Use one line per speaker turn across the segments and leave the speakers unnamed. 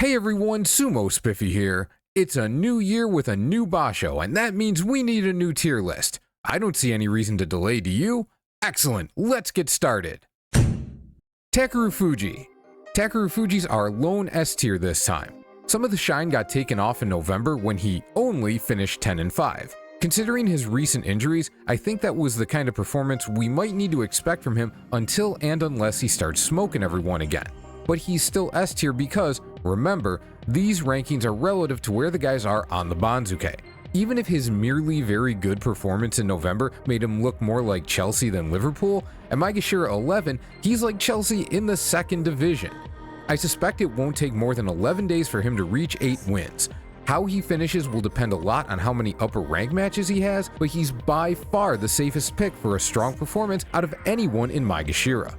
Hey everyone, Sumo Spiffy here. It's a new year with a new basho, and that means we need a new tier list. I don't see any reason to delay, do you? Excellent, let's get started. Takerufuji. Takerufuji's our lone S tier this time. Some of the shine got taken off in November when he only finished 10-5. Considering his recent injuries, I think that was the kind of performance we might need to expect from him until and unless he starts smoking everyone again. But he's still S tier because, remember, these rankings are relative to where the guys are on the Banzuke. Even if his merely very good performance in November made him look more like Chelsea than Liverpool, at Maegashira 11, he's like Chelsea in the second division. I suspect it won't take more than 11 days for him to reach 8 wins. How he finishes will depend a lot on how many upper rank matches he has, but he's by far the safest pick for a strong performance out of anyone in Maegashira.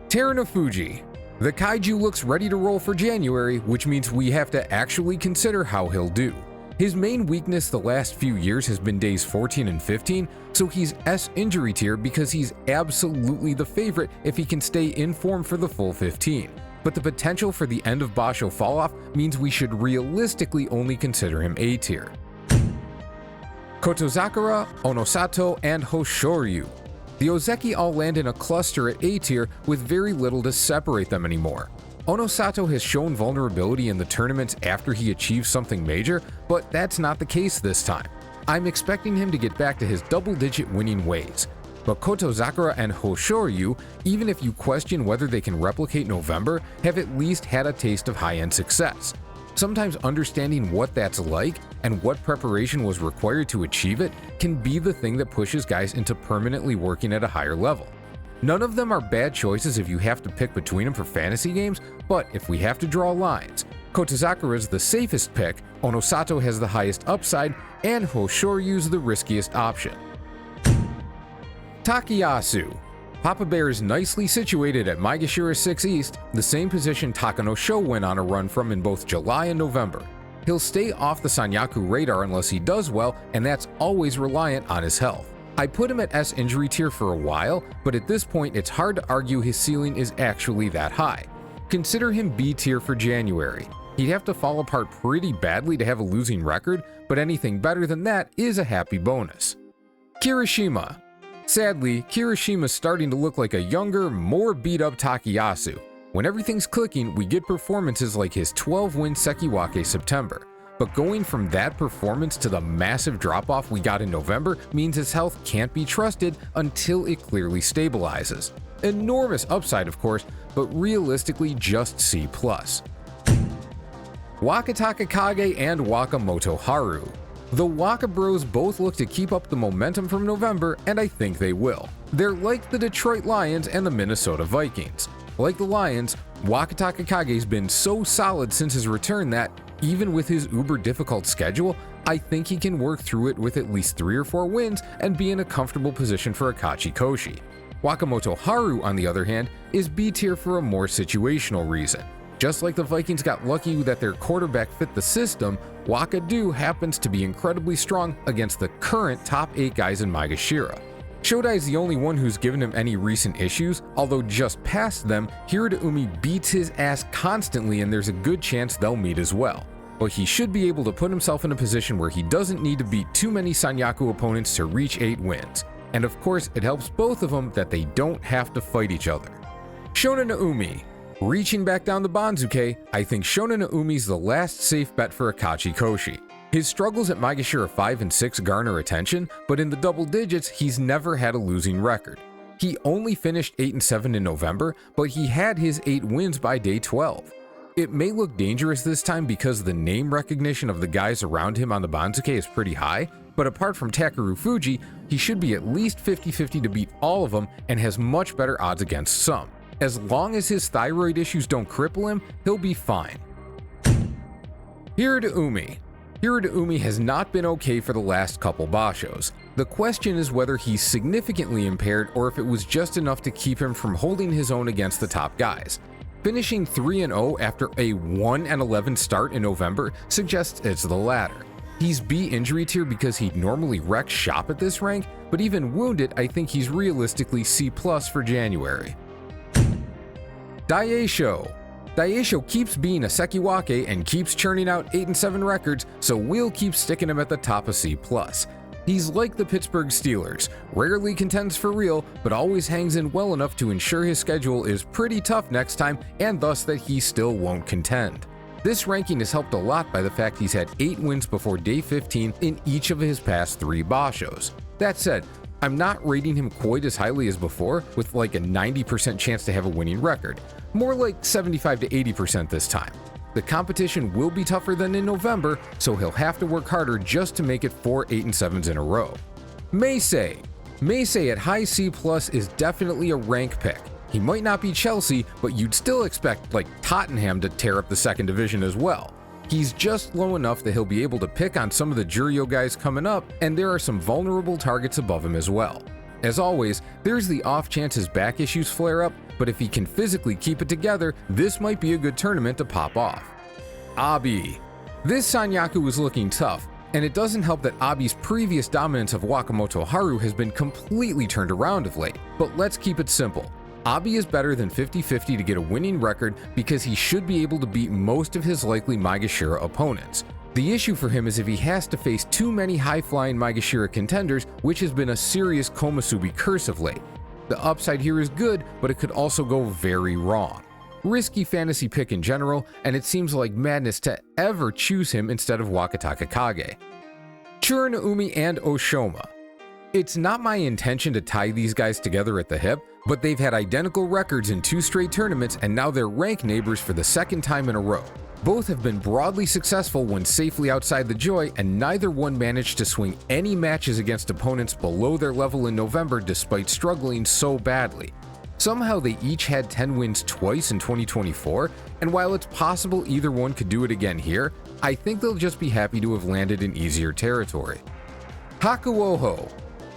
Terunofuji. The kaiju looks ready to roll for January, which means we have to actually consider how he'll do. His main weakness the last few years has been days 14 and 15, so he's S injury tier because he's absolutely the favorite if he can stay in form for the full 15. But the potential for the end of Basho falloff means we should realistically only consider him A tier. Kotozakura, Onosato, and Hoshoryu. The Ozeki all land in a cluster at A tier with very little to separate them anymore. Onosato has shown vulnerability in the tournaments after he achieves something major, but that's not the case this time. I'm expecting him to get back to his double-digit winning ways. But Kotozakura and Hoshoryu, even if you question whether they can replicate November, have at least had a taste of high-end success. Sometimes understanding what that's like and what preparation was required to achieve it can be the thing that pushes guys into permanently working at a higher level. None of them are bad choices if you have to pick between them for fantasy games, but if we have to draw lines, Kotozakura is the safest pick, Onosato has the highest upside, and Hoshoryu's the riskiest option. Takayasu. Papa Bear is nicely situated at Maegashira 6 East, the same position Takanosho went on a run from in both July and November. He'll stay off the Sanyaku radar unless he does well, and that's always reliant on his health. I put him at S injury tier for a while, but at this point it's hard to argue his ceiling is actually that high. Consider him B tier for January. He'd have to fall apart pretty badly to have a losing record, but anything better than that is a happy bonus. Kirishima. Sadly, Kirishima's starting to look like a younger, more beat-up Takayasu. When everything's clicking, we get performances like his 12-win Sekiwake September. But going from that performance to the massive drop-off we got in November means his health can't be trusted until it clearly stabilizes. Enormous upside, of course, but realistically just C+. Wakataka Kage and Wakamoto Haru. The Waka Bros both look to keep up the momentum from November, and I think they will. They're like the Detroit Lions and the Minnesota Vikings. Like the Lions, Wakataka Kage's been so solid since his return that, even with his uber difficult schedule, I think he can work through it with at least 3 or 4 wins and be in a comfortable position for Akachi Koshi. Wakamoto Haru, on the other hand, is B tier for a more situational reason. Just like the Vikings got lucky that their quarterback fit the system, Wakadu happens to be incredibly strong against the current top 8 guys in Maegashira. Shodai is the only one who's given him any recent issues, although just past them, Hiradoumi beats his ass constantly and there's a good chance they'll meet as well. But he should be able to put himself in a position where he doesn't need to beat too many Sanyaku opponents to reach 8 wins. And of course, it helps both of them that they don't have to fight each other. Shonannoumi. Reaching back down the Banzuke, I think Shonannoumi's the last safe bet for Akachi Koshi. His struggles at Maegashira 5 and 6 garner attention, but in the double digits, he's never had a losing record. He only finished 8 and 7 in November, but he had his 8 wins by day 12. It may look dangerous this time because the name recognition of the guys around him on the Banzuke is pretty high, but apart from Takerufuji, he should be at least 50-50 to beat all of them and has much better odds against some. As long as his thyroid issues don't cripple him, he'll be fine. Hiradoumi. Hiradoumi has not been okay for the last couple bashos. The question is whether he's significantly impaired or if it was just enough to keep him from holding his own against the top guys. Finishing 3-0 after a 1-11 start in November suggests it's the latter. He's B injury tier because he'd normally wreck shop at this rank, but even wounded, I think he's realistically C+ for January. Daieisho. Daieisho keeps being a Sekiwake and keeps churning out 8 and 7 records, so we'll keep sticking him at the top of C+. He's like the Pittsburgh Steelers, rarely contends for real, but always hangs in well enough to ensure his schedule is pretty tough next time and thus that he still won't contend. This ranking is helped a lot by the fact he's had 8 wins before day 15 in each of his past 3 bashos. That said, I'm not rating him quite as highly as before, with like a 90% chance to have a winning record. More like 75 to 80% this time. The competition will be tougher than in November, so he'll have to work harder just to make it 4 8 and 7s in a row. Meisei. Meisei at high C+ is definitely a rank pick. He might not be Chelsea, but you'd still expect like Tottenham to tear up the second division as well. He's just low enough that he'll be able to pick on some of the Juryo guys coming up, and there are some vulnerable targets above him as well. As always, there's the off chance his back issues flare up, but if he can physically keep it together, this might be a good tournament to pop off. Abi. This Sanyaku is looking tough, and it doesn't help that Abi's previous dominance of Wakamoto Haru has been completely turned around of late, but let's keep it simple. Abi is better than 50-50 to get a winning record because he should be able to beat most of his likely Maegashira opponents. The issue for him is if he has to face too many high-flying Maegashira contenders, which has been a serious Komusubi curse of late. The upside here is good, but it could also go very wrong. Risky fantasy pick in general, and it seems like madness to ever choose him instead of Wakataka Kage. Churanoumi and Oshoma. It's not my intention to tie these guys together at the hip, but they've had identical records in 2 straight tournaments and now they're rank neighbors for the second time in a row. Both have been broadly successful when safely outside the Joy, and neither one managed to swing any matches against opponents below their level in November despite struggling so badly. Somehow they each had 10 wins twice in 2024, and while it's possible either one could do it again here, I think they'll just be happy to have landed in easier territory. Hakuoho.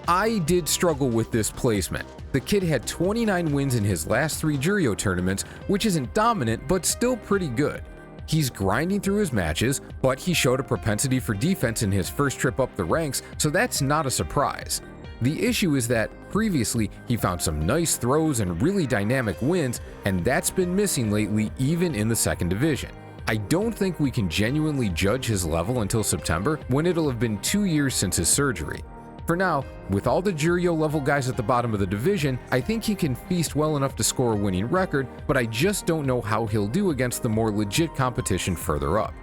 I did struggle with this placement. The kid had 29 wins in his last 3 Juryo tournaments, which isn't dominant but still pretty good. He's grinding through his matches, but he showed a propensity for defense in his first trip up the ranks, so that's not a surprise. The issue is that previously he found some nice throws and really dynamic wins, and that's been missing lately even in the second division. I don't think we can genuinely judge his level until September, when it'll have been 2 years since his surgery. For now, with all the Juryo level guys at the bottom of the division, I think he can feast well enough to score a winning record, but I just don't know how he'll do against the more legit competition further up.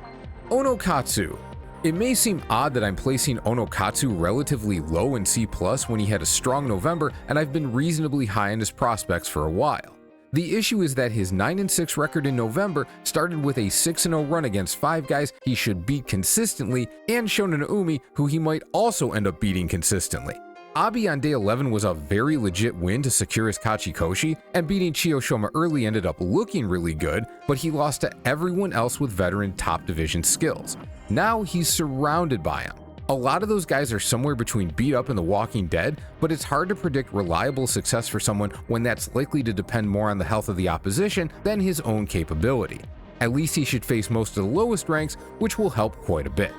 Onokatsu. It may seem odd that I'm placing Onokatsu relatively low in C+ when he had a strong November and I've been reasonably high on his prospects for a while. The issue is that his 9-6 record in November started with a 6-0 run against 5 guys he should beat consistently and Shonannoumi, who he might also end up beating consistently. Abi on day 11 was a very legit win to secure his Kachikoshi, and beating Chiyoshoma early ended up looking really good, but he lost to everyone else with veteran top division skills. Now he's surrounded by them. A lot of those guys are somewhere between beat up and The Walking Dead, but it's hard to predict reliable success for someone when that's likely to depend more on the health of the opposition than his own capability. At least he should face most of the lowest ranks, which will help quite a bit.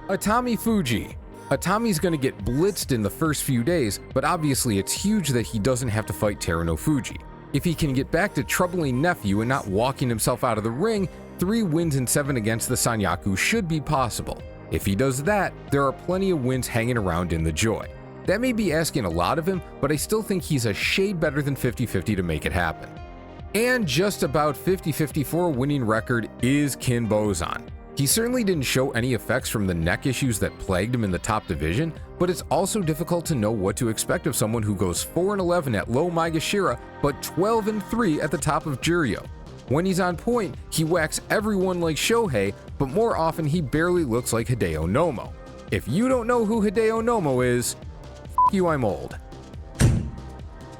Atamifuji. Atami's gonna get blitzed in the first few days, but obviously it's huge that he doesn't have to fight Terunofuji. If he can get back to troubling nephew and not walking himself out of the ring, 3 wins and 7 against the Sanyaku should be possible. If he does that, there are plenty of wins hanging around in the Joy. That may be asking a lot of him, but I still think he's a shade better than 50-50 to make it happen. And just about 50-50 for a winning record is Kinbozan. He certainly didn't show any effects from the neck issues that plagued him in the top division, but it's also difficult to know what to expect of someone who goes 4-11 at low Maegashira, but 12-3 at the top of Juryo. When he's on point, he whacks everyone like Shohei, but more often he barely looks like Hideo Nomo. If you don't know who Hideo Nomo is, f you, I'm old.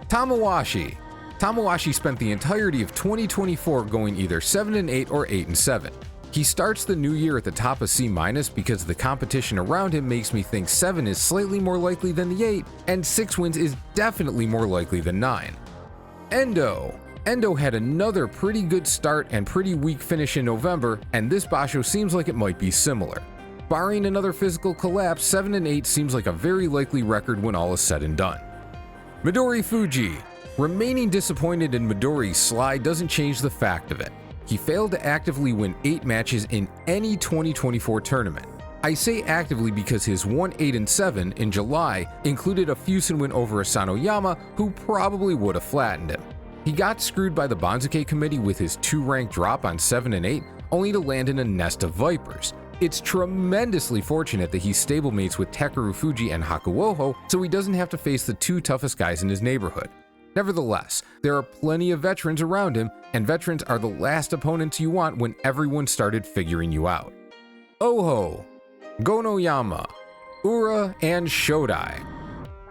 Tamawashi. Tamawashi spent the entirety of 2024 going either 7-8 or 8-7. He starts the new year at the top of C- because the competition around him makes me think 7 is slightly more likely than the 8, and 6 wins is definitely more likely than 9. Endo. Endo had another pretty good start and pretty weak finish in November, and this basho seems like it might be similar. Barring another physical collapse, 7-8 seems like a very likely record when all is said and done. Midorifuji. Remaining disappointed in Midori's slide doesn't change the fact of it. he failed to actively win 8 matches in any 2024 tournament. I say actively because his 1-8-7 in July included a Fusen win over Asanoyama, who probably would have flattened him. He got screwed by the Banzuke committee with his 2-rank drop on 7 and 8, only to land in a nest of vipers. It's tremendously fortunate that he's stablemates with Takerufuji and Hakuoho, so he doesn't have to face the 2 toughest guys in his neighborhood. Nevertheless, there are plenty of veterans around him, and veterans are the last opponents you want when everyone started figuring you out. Oho, Gonoyama, Ura, and Shodai.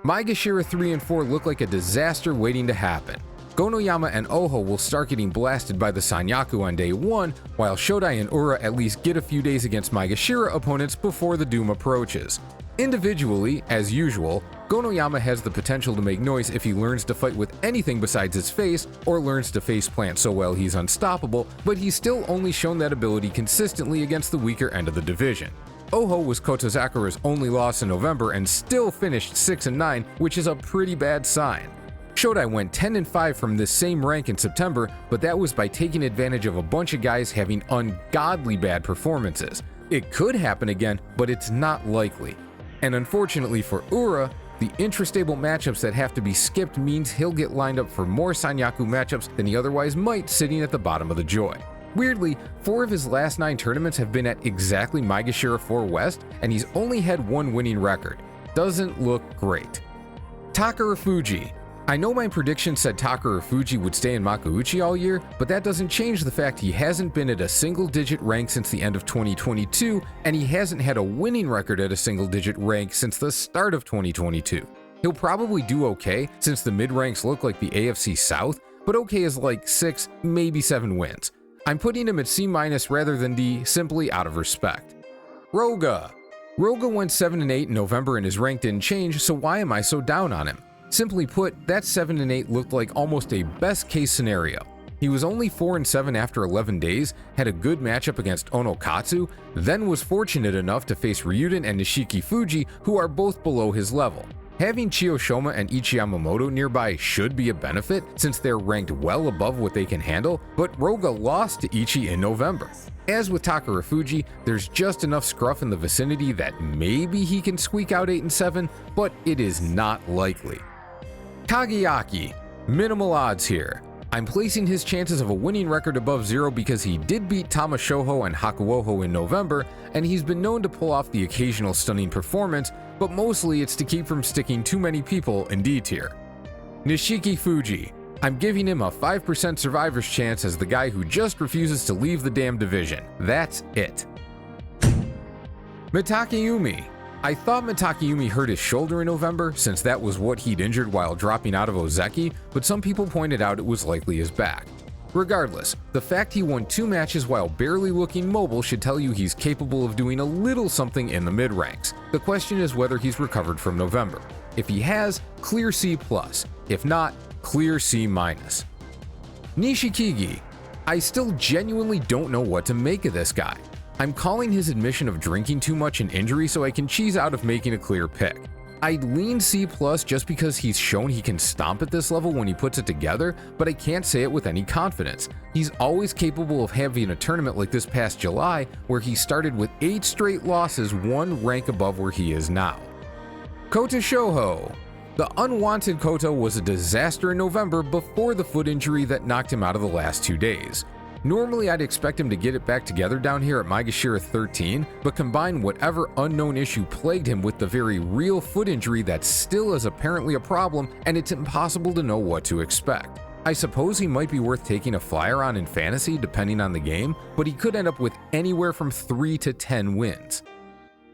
Maegashira 3 and 4 look like a disaster waiting to happen. Gonoyama and Oho will start getting blasted by the Sanyaku on day 1, while Shodai and Ura at least get a few days against Maegashira opponents before the doom approaches. Individually, as usual, Gonoyama has the potential to make noise if he learns to fight with anything besides his face, or learns to face plant so well he's unstoppable, but he's still only shown that ability consistently against the weaker end of the division. Oho was Kotozakura's only loss in November and still finished 6 and 9, which is a pretty bad sign. Shodai went 10 and 5 from this same rank in September, but that was by taking advantage of a bunch of guys having ungodly bad performances. It could happen again, but it's not likely. And unfortunately for Ura, the intrastable matchups that have to be skipped means he'll get lined up for more Sanyaku matchups than he otherwise might, sitting at the bottom of the joy. Weirdly, 4 of his last 9 tournaments have been at exactly Maegashira 4 West, and he's only had 1 winning record. Doesn't look great. Takarafuji. I know my prediction said Takarafuji would stay in Makuuchi all year, but that doesn't change the fact he hasn't been at a single-digit rank since the end of 2022, and he hasn't had a winning record at a single-digit rank since the start of 2022. He'll probably do okay, since the mid-ranks look like the AFC South, but okay is like 6, maybe 7 wins. I'm putting him at C- rather than D, simply out of respect. Roga. Roga went 7 and 8 in November and his rank didn't change, so why am I so down on him? Simply put, that 7 and 8 looked like almost a best-case scenario. He was only 4 and 7 after 11 days, had a good matchup against Onokatsu, then was fortunate enough to face Ryuden and Nishikifuji, who are both below his level. Having Chiyoshoma and Ichiyamamoto nearby should be a benefit, since they're ranked well above what they can handle, but Roga lost to Ichi in November. As with Takarafuji, there's just enough scruff in the vicinity that maybe he can squeak out 8 and 7, but it is not likely. Kagayaki. Minimal odds here. I'm placing his chances of a winning record above 0 because he did beat Tamashoho and Hakuoho in November, and he's been known to pull off the occasional stunning performance, but mostly it's to keep from sticking too many people in D tier. Nishikifuji. I'm giving him a 5% survivor's chance as the guy who just refuses to leave the damn division. That's it. Mitakeumi. I thought Mitakeumi hurt his shoulder in November, since that was what he'd injured while dropping out of Ozeki, but some people pointed out it was likely his back. Regardless, the fact he won 2 matches while barely looking mobile should tell you he's capable of doing a little something in the mid-ranks. The question is whether he's recovered from November. If he has, clear C+. If not, clear C-. Nishikigi. I still genuinely don't know what to make of this guy. I'm calling his admission of drinking too much an injury so I can cheese out of making a clear pick. I'd lean C+ just because he's shown he can stomp at this level when he puts it together, but I can't say it with any confidence. He's always capable of having a tournament like this past July, where he started with 8 straight losses, 1 rank above where he is now. Kotoshoho. The unwanted Koto was a disaster in November before the foot injury that knocked him out of the last 2 days. Normally I'd expect him to get it back together down here at Maegashira 13, but combine whatever unknown issue plagued him with the very real foot injury that still is apparently a problem, and it's impossible to know what to expect. I suppose he might be worth taking a flyer on in fantasy depending on the game, but he could end up with anywhere from 3 to 10 wins.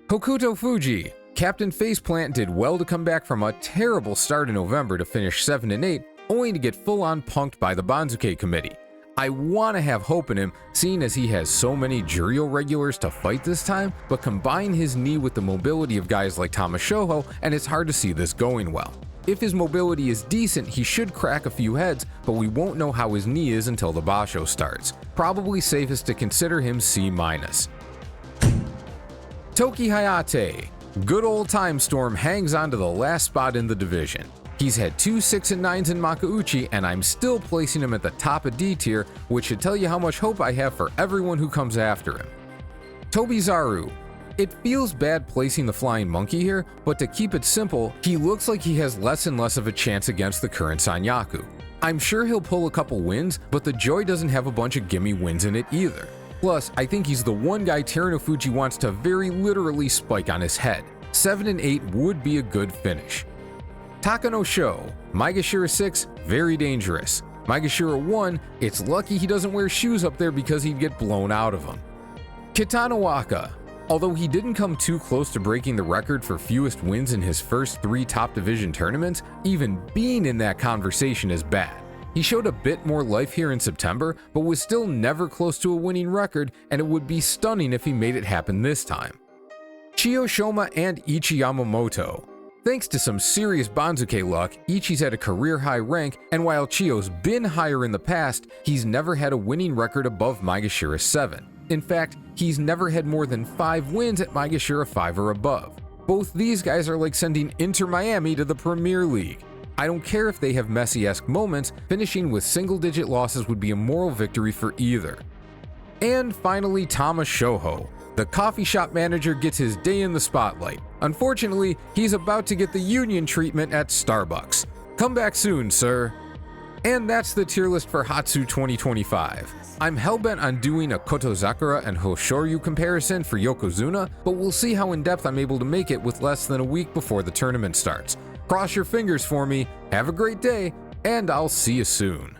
Hokutofuji. Captain Faceplant did well to come back from a terrible start in November to finish 7 and 8, only to get full-on punked by the Banzuke committee. I want to have hope in him, seeing as he has so many Juryo regulars to fight this time, but combine his knee with the mobility of guys like Tamashoho, and it's hard to see this going well. If his mobility is decent, he should crack a few heads, but we won't know how his knee is until the Basho starts. Probably safest to consider him C-. Tokihayate. Good old Time Storm hangs on to the last spot in the division. He's had 2 6 and 9s in Makuuchi, and I'm still placing him at the top of D tier, which should tell you how much hope I have for everyone who comes after him. Tobizaru. It feels bad placing the flying monkey here, but to keep it simple, he looks like he has less and less of a chance against the current Sanyaku. I'm sure he'll pull a couple wins, but the Joy doesn't have a bunch of gimme wins in it either. Plus, I think he's the one guy Terunofuji wants to very literally spike on his head. 7 and 8 would be a good finish. Takanosho. Maegashira 6, very dangerous. Maegashira 1, it's lucky he doesn't wear shoes up there because he'd get blown out of them. Kitanowaka. Although he didn't come too close to breaking the record for fewest wins in his first 3 top division tournaments, even being in that conversation is bad. He showed a bit more life here in September, but was still never close to a winning record, and it would be stunning if he made it happen this time. Chiyoshoma and Ichiyamamoto. Thanks to some serious Banzuke luck, Ichi's at a career-high rank, and while Chiyo's been higher in the past, he's never had a winning record above Maegashira 7. In fact, he's never had more than 5 wins at Maegashira 5 or above. Both these guys are like sending Inter Miami to the Premier League. I don't care if they have Messi-esque moments, finishing with single-digit losses would be a moral victory for either. And finally, Tamashoho. The coffee shop manager gets his day in the spotlight. Unfortunately, he's about to get the union treatment at Starbucks. Come back soon, sir. And that's the tier list for Hatsu 2025. I'm hellbent on doing a Kotozakura and Hoshoryu comparison for Yokozuna, but we'll see how in-depth I'm able to make it with less than a week before the tournament starts. Cross your fingers for me, have a great day, and I'll see you soon.